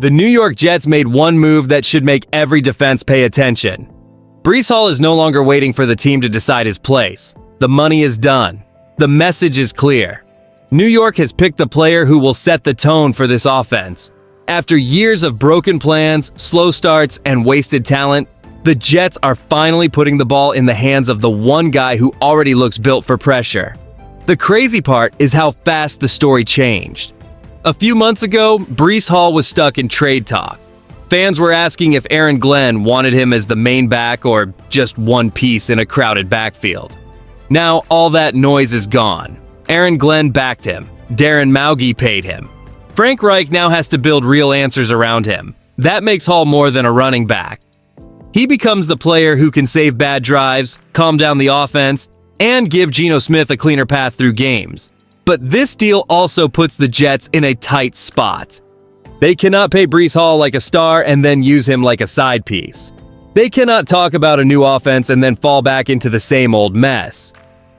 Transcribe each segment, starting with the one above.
The New York Jets made one move that should make every defense pay attention. Breece Hall is no longer waiting for the team to decide his place. The money is done. The message is clear. New York has picked the player who will set the tone for this offense. After years of broken plans, slow starts, and wasted talent, the Jets are finally putting the ball in the hands of the one guy who already looks built for pressure. The crazy part is how fast the story changed. A few months ago, Breece Hall was stuck in trade talk. Fans were asking if Aaron Glenn wanted him as the main back or just one piece in a crowded backfield. Now all that noise is gone. Aaron Glenn backed him. Darren Mougey paid him. Frank Reich now has to build real answers around him. That makes Hall more than a running back. He becomes the player who can save bad drives, calm down the offense, and give Geno Smith a cleaner path through games. But this deal also puts the Jets in a tight spot. They cannot pay Breece Hall like a star and then use him like a side piece. They cannot talk about a new offense and then fall back into the same old mess.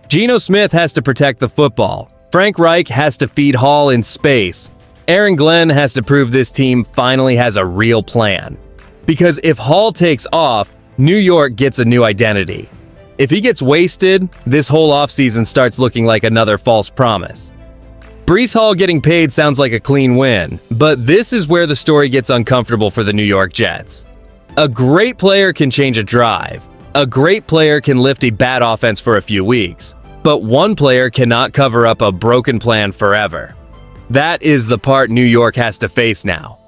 Geno Smith has to protect the football. Frank Reich has to feed Hall in space. Aaron Glenn has to prove this team finally has a real plan. Because if Hall takes off, New York gets a new identity. If he gets wasted, this whole offseason starts looking like another false promise. Breece Hall getting paid sounds like a clean win, but this is where the story gets uncomfortable for the New York Jets. A great player can change a drive. A great player can lift a bad offense for a few weeks, but one player cannot cover up a broken plan forever. That is the part New York has to face now.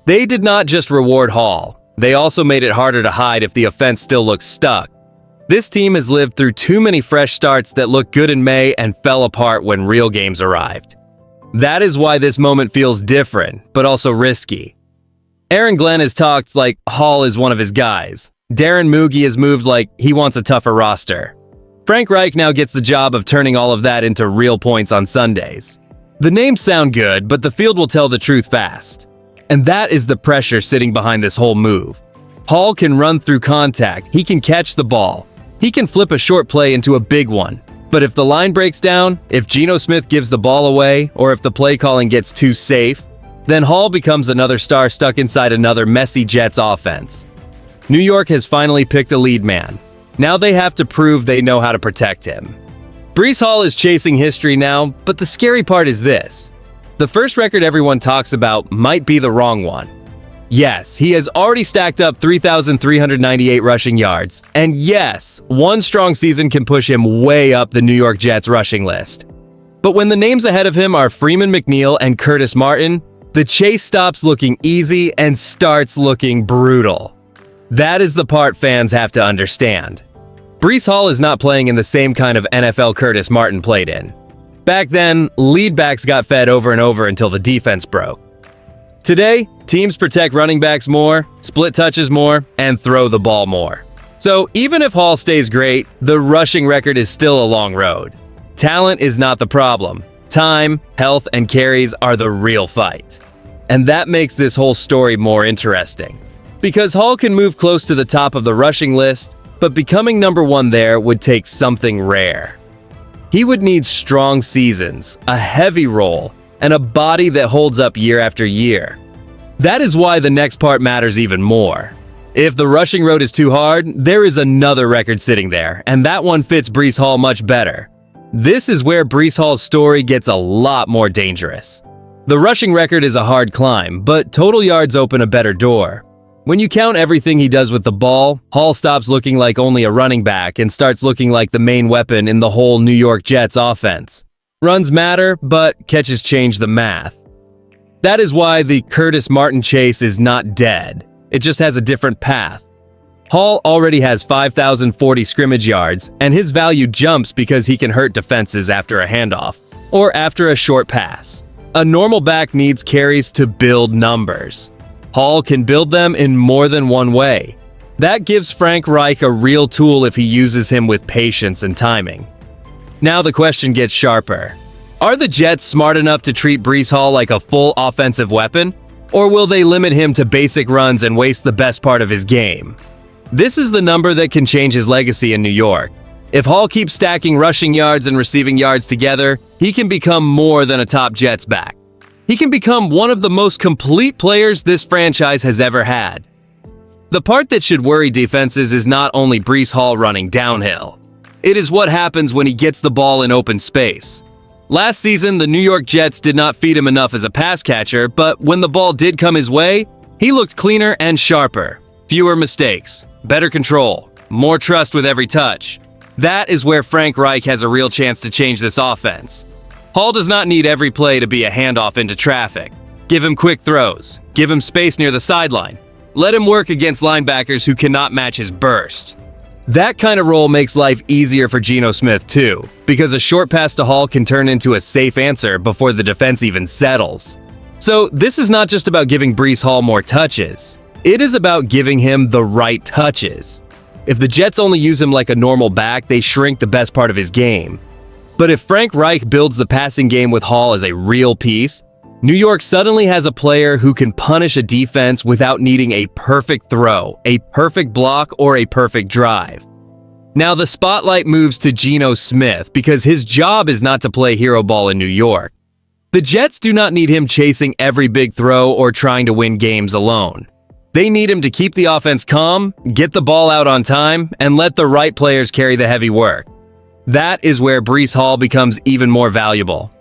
They did not just reward Hall, they also made it harder to hide if the offense still looks stuck. This team has lived through too many fresh starts that looked good in May and fell apart when real games arrived. That is why this moment feels different, but also risky. Aaron Glenn has talked like Hall is one of his guys. Darren Mougey has moved like he wants a tougher roster. Frank Reich now gets the job of turning all of that into real points on Sundays. The names sound good, but the field will tell the truth fast. And that is the pressure sitting behind this whole move. Hall can run through contact, he can catch the ball, he can flip a short play into a big one. But if the line breaks down, if Geno Smith gives the ball away, or if the play calling gets too safe, then Hall becomes another star stuck inside another messy Jets offense. New York has finally picked a lead man. Now they have to prove they know how to protect him. Breece Hall is chasing history now, but the scary part is this. The first record everyone talks about might be the wrong one. Yes, he has already stacked up 3,398 rushing yards. And yes, one strong season can push him way up the New York Jets rushing list. But when the names ahead of him are Freeman McNeil and Curtis Martin, the chase stops looking easy and starts looking brutal. That is the part fans have to understand. Breece Hall is not playing in the same kind of NFL Curtis Martin played in. Back then, lead backs got fed over and over until the defense broke. Today, teams protect running backs more, split touches more, and throw the ball more. So even if Hall stays great, the rushing record is still a long road. Talent is not the problem. Time, health, and carries are the real fight. And that makes this whole story more interesting. Because Hall can move close to the top of the rushing list, but becoming number one there would take something rare. He would need strong seasons, a heavy role, and a body that holds up year after year. That is why the next part matters even more. If the rushing road is too hard, there is another record sitting there, and that one fits Breece Hall much better. This is where Breece Hall's story gets a lot more dangerous. The rushing record is a hard climb, but total yards open a better door. When you count everything he does with the ball, Hall stops looking like only a running back and starts looking like the main weapon in the whole New York Jets offense. Runs matter, but catches change the math. That is why the Curtis Martin chase is not dead. It just has a different path. Hall already has 5,040 scrimmage yards, and his value jumps because he can hurt defenses after a handoff, or after a short pass. A normal back needs carries to build numbers. Hall can build them in more than one way. That gives Frank Reich a real tool if he uses him with patience and timing. Now the question gets sharper. Are the Jets smart enough to treat Breece Hall like a full offensive weapon? Or will they limit him to basic runs and waste the best part of his game? This is the number that can change his legacy in New York. If Hall keeps stacking rushing yards and receiving yards together, he can become more than a top Jets back. He can become one of the most complete players this franchise has ever had. The part that should worry defenses is not only Breece Hall running downhill. It is what happens when he gets the ball in open space. Last season, the New York Jets did not feed him enough as a pass catcher, but when the ball did come his way, he looked cleaner and sharper. Fewer mistakes, better control, more trust with every touch. That is where Frank Reich has a real chance to change this offense. Hall does not need every play to be a handoff into traffic. Give him quick throws. Give him space near the sideline. Let him work against linebackers who cannot match his burst. That kind of role makes life easier for Geno Smith too, because a short pass to Hall can turn into a safe answer before the defense even settles. So this is not just about giving Breece Hall more touches. It is about giving him the right touches. If the Jets only use him like a normal back, they shrink the best part of his game. But if Frank Reich builds the passing game with Hall as a real piece, New York suddenly has a player who can punish a defense without needing a perfect throw, a perfect block, or a perfect drive. Now the spotlight moves to Geno Smith because his job is not to play hero ball in New York. The Jets do not need him chasing every big throw or trying to win games alone. They need him to keep the offense calm, get the ball out on time, and let the right players carry the heavy work. That is where Breece Hall becomes even more valuable.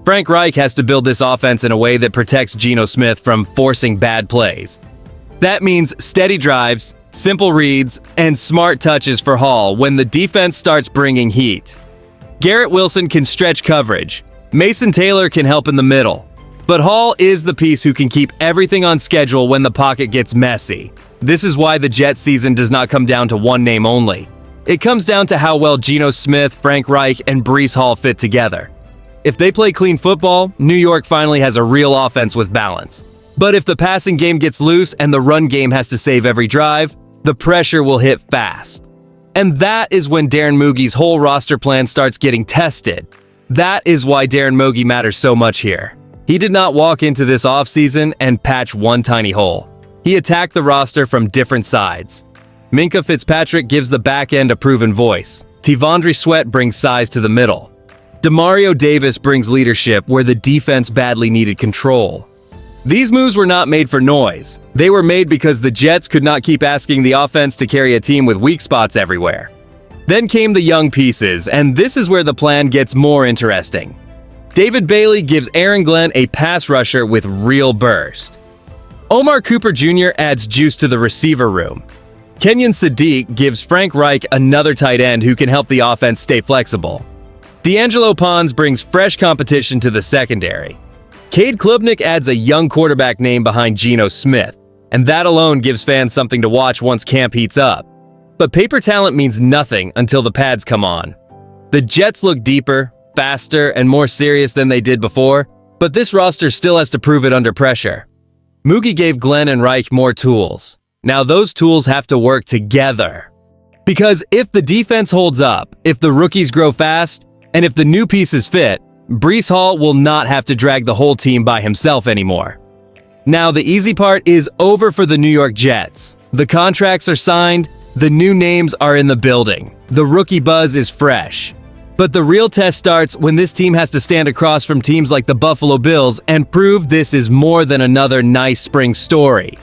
Frank Reich has to build this offense in a way that protects Geno Smith from forcing bad plays. That means steady drives, simple reads, and smart touches for Hall when the defense starts bringing heat. Garrett Wilson can stretch coverage. Mason Taylor can help in the middle. But Hall is the piece who can keep everything on schedule when the pocket gets messy. This is why the Jets season does not come down to one name only. It comes down to how well Geno Smith, Frank Reich, and Breece Hall fit together. If they play clean football, New York finally has a real offense with balance. But if the passing game gets loose and the run game has to save every drive, the pressure will hit fast. And that is when Darren Mougey's whole roster plan starts getting tested. That is why Darren Mougey matters so much here. He did not walk into this offseason and patch one tiny hole. He attacked the roster from different sides. Minkah Fitzpatrick gives the back end a proven voice. Tvondre Sweat brings size to the middle. Demario Davis brings leadership where the defense badly needed control. These moves were not made for noise. They were made because the Jets could not keep asking the offense to carry a team with weak spots everywhere. Then came the young pieces, and this is where the plan gets more interesting. David Bailey gives Aaron Glenn a pass rusher with real burst. Omar Cooper Jr. adds juice to the receiver room. Kenyon Sadiq gives Frank Reich another tight end who can help the offense stay flexible. Dangelo brings fresh competition to the secondary. Cade Klubnik adds a young quarterback name behind Geno Smith, and that alone gives fans something to watch once camp heats up. But paper talent means nothing until the pads come on. The Jets look deeper, faster, and more serious than they did before, but this roster still has to prove it under pressure. Mougey gave Glenn and Reich more tools. Now those tools have to work together. Because if the defense holds up, if the rookies grow fast, and if the new pieces fit, Breece Hall will not have to drag the whole team by himself anymore. Now the easy part is over for the New York Jets. The contracts are signed, the new names are in the building, the rookie buzz is fresh. But the real test starts when this team has to stand across from teams like the Buffalo Bills and prove this is more than another nice spring story.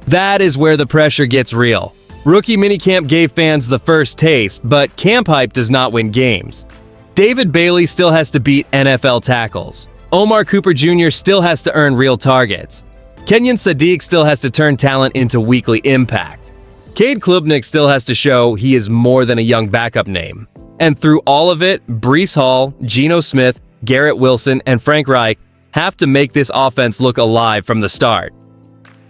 That is where the pressure gets real. Rookie minicamp gave fans the first taste, but camp hype does not win games. David Bailey still has to beat NFL tackles. Omar Cooper Jr. still has to earn real targets. Kenyon Sadiq still has to turn talent into weekly impact. Cade Klubnik still has to show he is more than a young backup name. And through all of it, Breece Hall, Geno Smith, Garrett Wilson, and Frank Reich have to make this offense look alive from the start.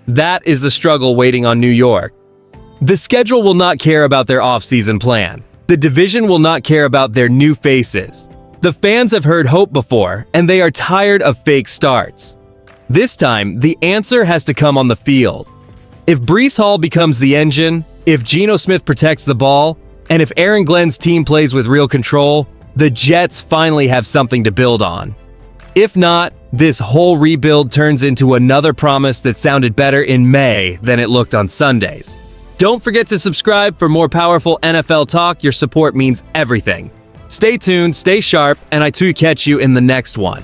That is the struggle waiting on New York. The schedule will not care about their offseason plan. The division will not care about their new faces. The fans have heard hope before, and they are tired of fake starts. This time, the answer has to come on the field. If Breece Hall becomes the engine, if Geno Smith protects the ball, and if Aaron Glenn's team plays with real control, the Jets finally have something to build on. If not, this whole rebuild turns into another promise that sounded better in May than it looked on Sundays. Don't forget to subscribe for more powerful NFL talk. Your support means everything. Stay tuned, stay sharp, and I too catch you in the next one.